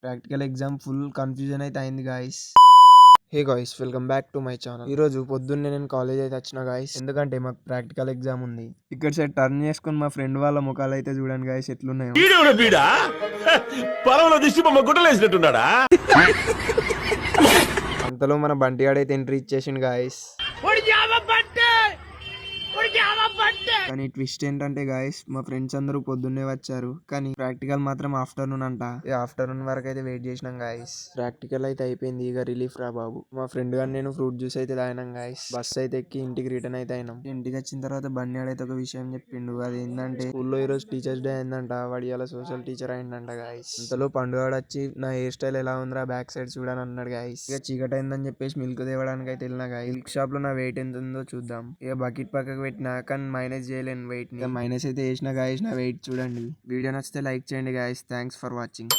Practical exam full confusion అయితే అయింది guys. Hey guys, welcome back to my channel. ఈ రోజు పొద్దున్నే నేను కాలేజ్ అయితే వచ్చిన గాయస్, ఎందుకంటే మాకు ప్రాక్టికల్ ఎగ్జామ్ ఉంది. ఇక్కడ సైడ్ టర్న్ చేసుకుని మా ఫ్రెండ్ వాళ్ళ ముఖాలు అయితే చూడండి గాయస్ ఎట్లున్నాయో. అంతలో మన బంటిగాడు అయితే ఎంట్రీ ఇచ్చేసిండు గాయస్. కానీ ట్విస్ట్ ఏంటంటే గాయస్, మా ఫ్రెండ్స్ అందరూ పొద్దున్నే వచ్చారు, కానీ ప్రాక్టికల్ మాత్రం ఆఫ్టర్నూన్ అంట. ఆఫ్టర్నూన్ వరకు అయితే వెయిట్ చేసినాం గాయస్. ప్రాక్టికల్ అయితే అయిపోయింది, ఇక రిలీఫ్ రా బాబు. మా ఫ్రెండ్ గాని నేను ఫ్రూట్ జ్యూస్ అయితే తాగినాం గాయస్. బస్ అయితే ఎక్కి ఇంటికి రిటర్న్ అయితే అయినాం. ఇంటికి వచ్చిన తర్వాత బండి ఆడైతే ఒక విషయం చెప్పిండు. అది ఏంటంటే స్కూల్లో ఈ రోజు టీచర్స్ డే అయిందంట. వాడి అలా సోషల్ టీచర్ అయిందంట గాయస్. ఇంతలో పండుగ వచ్చి నా హెయిర్ స్టైల్ ఎలా ఉందిరా బ్యాక్ సైడ్ చూడని అన్నాడు గాయస్. ఇక చీకటి అయిందని చెప్పేసి మిల్క్ తేవడానికి అయితే వెళ్ళినా గాయస్. మిల్క్ షాప్ లో నా వెయిట్ ఎంత ఉందో చూద్దాం. ఇక బకెట్ పక్కకు పెట్టినా, కానీ మైనస్ చేయలేను వెయిట్ ని. మైనస్ అయితే వేసిన గాయస్, నా వెయిట్ చూడండి. వీడియో నచ్చితే లైక్ చేయండి గాయస్. Thanks for watching.